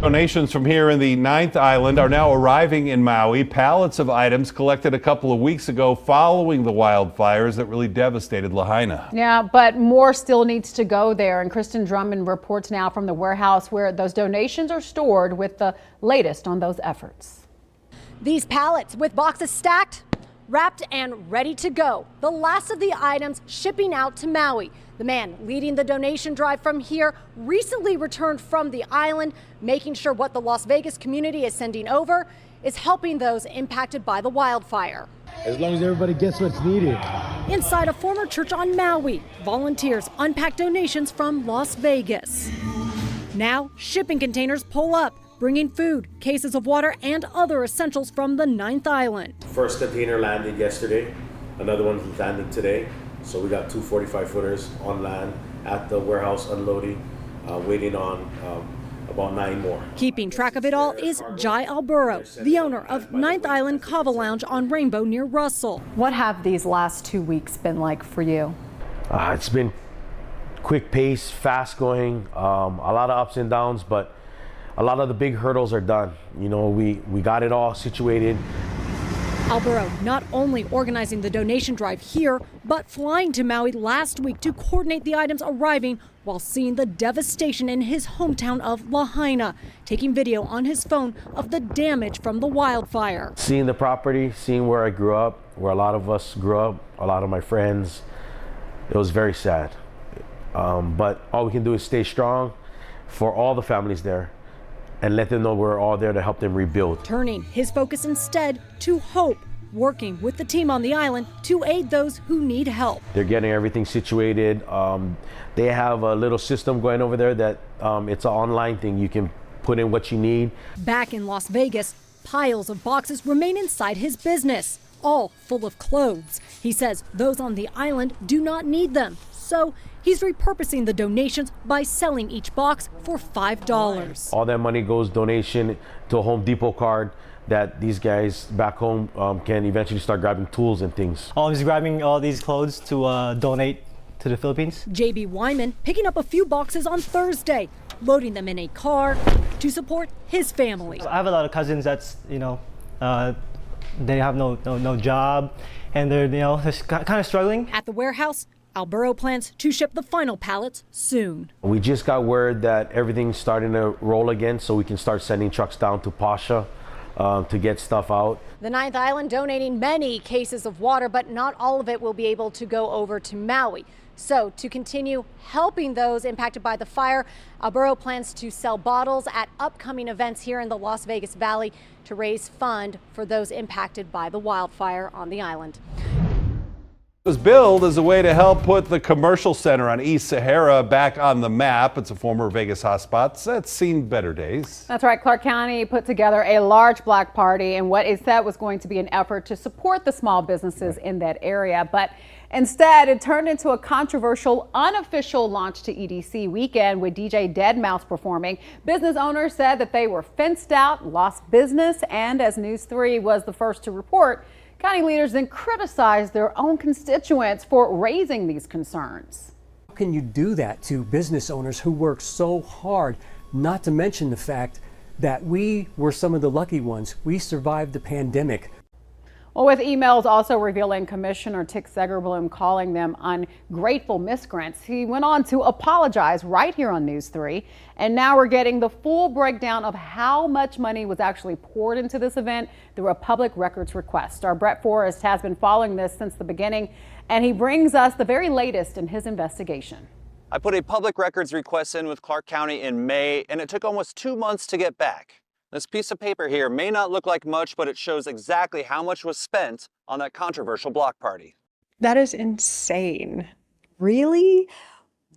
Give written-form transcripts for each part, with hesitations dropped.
Donations from here in the 9th Island are now arriving in Maui. Pallets of items collected a couple of weeks ago following the wildfires that really devastated Lahaina. Yeah, but more still needs to go there. And Kristen Drummond reports now from the warehouse where those donations are stored with the latest on those efforts. These pallets with boxes stacked, wrapped and ready to go. The last of the items shipping out to Maui. The man leading the donation drive from here recently returned from the island, making sure what the Las Vegas community is sending over is helping those impacted by the wildfire. As long as everybody gets what's needed. Inside a former church on Maui, volunteers unpack donations from Las Vegas. Now, shipping containers pull up, bringing food, cases of water, and other essentials from the 9th Island. First container landed yesterday, another one landing today. So we got two 45-footers on land at the warehouse unloading, waiting on about 9 more. Keeping track of it all is Jai Alboro, the owner of 9th Island Kava Lounge on Rainbow near Russell. What have these last 2 weeks been like for you? It's been quick pace, fast going, a lot of ups and downs, but a lot of the big hurdles are done. You know, we got it all situated. Alboro not only organizing the donation drive here, but flying to Maui last week to coordinate the items arriving while seeing the devastation in his hometown of Lahaina, taking video on his phone of the damage from the wildfire. Seeing the property, seeing where I grew up, where a lot of us grew up, a lot of my friends, it was very sad. But all we can do is stay strong for all the families there and let them know we're all there to help them rebuild. Turning his focus instead to hope, working with the team on the island to aid those who need help. They're getting everything situated. They have a little system going over there that it's an online thing. You can put in what you need. Back in Las Vegas, piles of boxes remain inside his business, all full of clothes. He says those on the island do not need them. So he's repurposing the donations by selling each box for $5. All that money goes donation to a Home Depot card that these guys back home can eventually start grabbing tools and things. I'm just grabbing all these clothes to donate to the Philippines. JB Wyman picking up a few boxes on Thursday, loading them in a car to support his family. I have a lot of cousins that's, they have no job and they're, just kind of struggling. At the warehouse, Alboro plans to ship the final pallets soon. We just got word that everything's starting to roll again, so we can start sending trucks down to Pasha to get stuff out. The 9th Island donating many cases of water, but not all of it will be able to go over to Maui. So to continue helping those impacted by the fire, Alboro plans to sell bottles at upcoming events here in the Las Vegas Valley to raise funds for those impacted by the wildfire on the island. It was billed as a way to help put the commercial center on East Sahara back on the map. It's a former Vegas hotspot that's seen better days. That's right. Clark County put together a large block party in what it said was going to be an effort to support the small businesses in that area. But instead, it turned into a controversial, unofficial launch to EDC weekend with DJ Deadmau5 performing. Business owners said that they were fenced out, lost business, and as News 3 was the first to report, county leaders then criticized their own constituents for raising these concerns. How can you do that to business owners who work so hard, not to mention the fact that we were some of the lucky ones. We survived the pandemic. Well, with emails also revealing Commissioner Tick Segerblum calling them ungrateful miscreants, he went on to apologize right here on News 3. And now we're getting the full breakdown of how much money was actually poured into this event through a public records request. Our Brett Forrest has been following this since the beginning, and he brings us the very latest in his investigation. I put a public records request in with Clark County in May, and it took almost 2 months to get back. This piece of paper here may not look like much, but it shows exactly how much was spent on that controversial block party. That is insane. Really?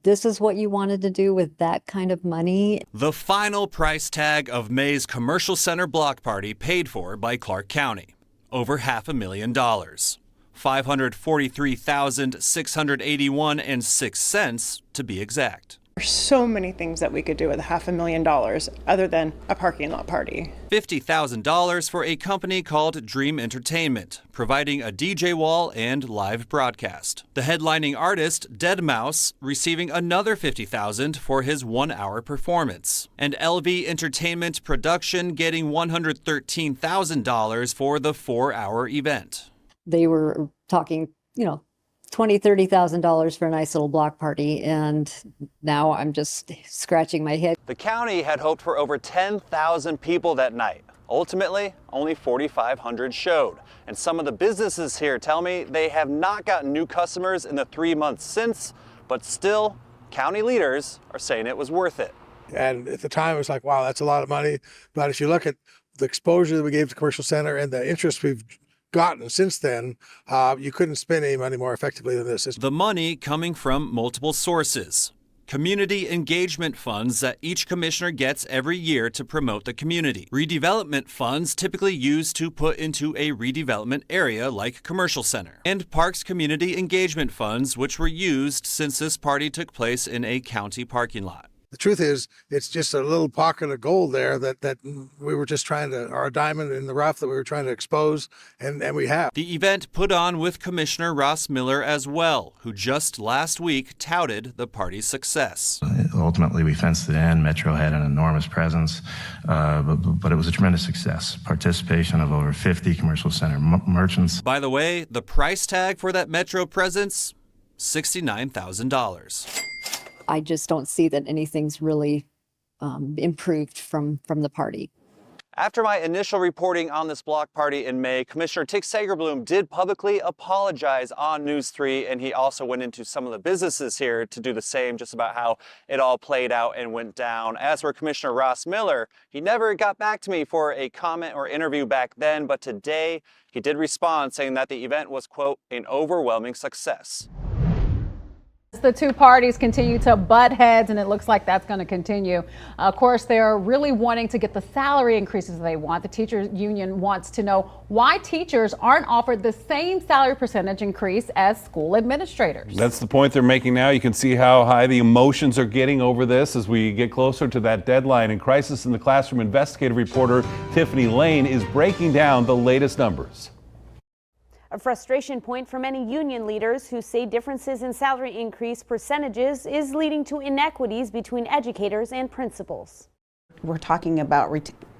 This is what you wanted to do with that kind of money? The final price tag of May's commercial center block party paid for by Clark County. Over $500,000. $543,681.06 to be exact. There's so many things that we could do with $500,000 other than a parking lot party. $50,000 for a company called Dream Entertainment, providing a DJ wall and live broadcast. The headlining artist, Deadmau5, receiving another $50,000 for his 1-hour performance. And LV Entertainment Production getting $113,000 for the 4-hour event. They were talking, $20,000, $30,000 for a nice little block party, and now I'm just scratching my head. The county had hoped for over 10,000 people that night. Ultimately, only 4,500 showed. And some of the businesses here tell me they have not gotten new customers in the 3 months since, but still, county leaders are saying it was worth it. And at the time, it was like, wow, that's a lot of money. But if you look at the exposure that we gave to the commercial center and the interest we've gotten since then, you couldn't spend any money more effectively than this. The money coming from multiple sources. Community engagement funds that each commissioner gets every year to promote the community. Redevelopment funds typically used to put into a redevelopment area like commercial center. And Parks community engagement funds, which were used since this party took place in a county parking lot. The truth is, it's just a little pocket of gold there that we were just or a diamond in the rough that we were trying to expose, and we have. The event put on with Commissioner Ross Miller as well, who just last week touted the party's success. Ultimately, we fenced it in. Metro had an enormous presence, but it was a tremendous success. Participation of over 50 commercial center merchants. By the way, the price tag for that Metro presence, $69,000. I just don't see that anything's really improved from the party. After my initial reporting on this block party in May, Commissioner Tick Sagerbloom did publicly apologize on News 3, and he also went into some of the businesses here to do the same, just about how it all played out and went down. As for Commissioner Ross Miller, he never got back to me for a comment or interview back then, but today he did respond, saying that the event was, quote, an overwhelming success. The two parties continue to butt heads, and it looks like that's going to continue. Of course, they're really wanting to get the salary increases they want. The teachers union wants to know why teachers aren't offered the same salary percentage increase as school administrators. That's the point they're making now. You can see how high the emotions are getting over this as we get closer to that deadline. And Crisis in the Classroom investigative reporter Tiffany Lane is breaking down the latest numbers. A frustration point for many union leaders who say differences in salary increase percentages is leading to inequities between educators and principals. We're talking about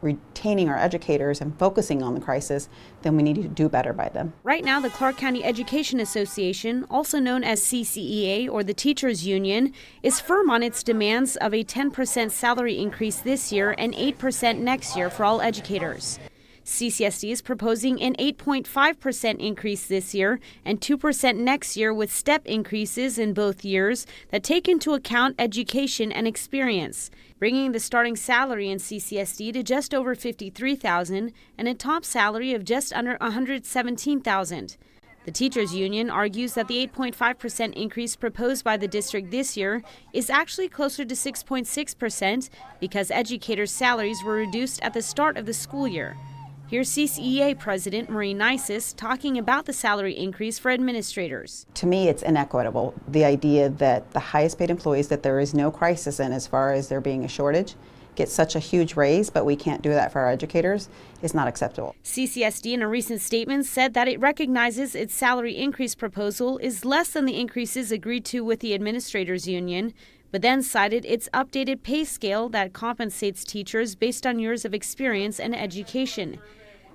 retaining our educators and focusing on the crisis, then we need to do better by them. Right now, the Clark County Education Association, also known as CCEA or the Teachers Union, is firm on its demands of a 10% salary increase this year and 8% next year for all educators. CCSD is proposing an 8.5% increase this year and 2% next year, with step increases in both years that take into account education and experience, bringing the starting salary in CCSD to just over $53,000 and a top salary of just under $117,000. The teachers union argues that the 8.5% increase proposed by the district this year is actually closer to 6.6% because educators' salaries were reduced at the start of the school year. Here's CCEA President Marie Nisis talking about the salary increase for administrators. To me, it's inequitable. The idea that the highest paid employees that there is no crisis in as far as there being a shortage get such a huge raise, but we can't do that for our educators, is not acceptable. CCSD in a recent statement said that it recognizes its salary increase proposal is less than the increases agreed to with the administrators union, but then cited its updated pay scale that compensates teachers based on years of experience and education.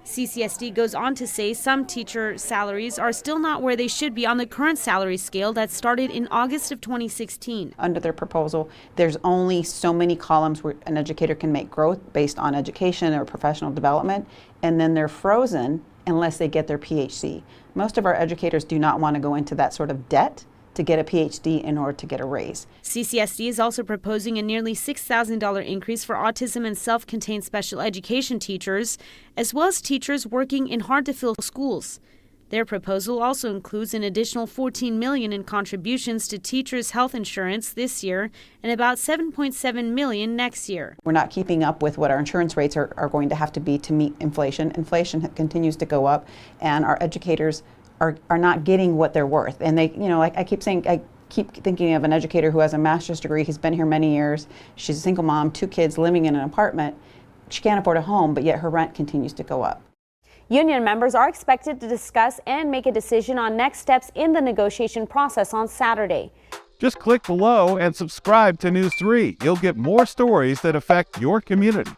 CCSD goes on to say some teacher salaries are still not where they should be on the current salary scale that started in August of 2016. Under their proposal, there's only so many columns where an educator can make growth based on education or professional development, and then they're frozen unless they get their PhD. Most of our educators do not want to go into that sort of debt to get a PhD in order to get a raise. CCSD is also proposing a nearly $6,000 increase for autism and self-contained special education teachers, as well as teachers working in hard-to-fill schools. Their proposal also includes an additional $14 million in contributions to teachers' health insurance this year and about $7.7 million next year. We're not keeping up with what our insurance rates are going to have to be to meet inflation. Inflation continues to go up, and our educators are not getting what they're worth. And they, like I keep saying, keep thinking of an educator who has a master's degree. He's been here many years. She's a single mom, 2 kids living in an apartment. She can't afford a home, but yet her rent continues to go up. Union members are expected to discuss and make a decision on next steps in the negotiation process on Saturday. Just click below and subscribe to News 3. You'll get more stories that affect your community.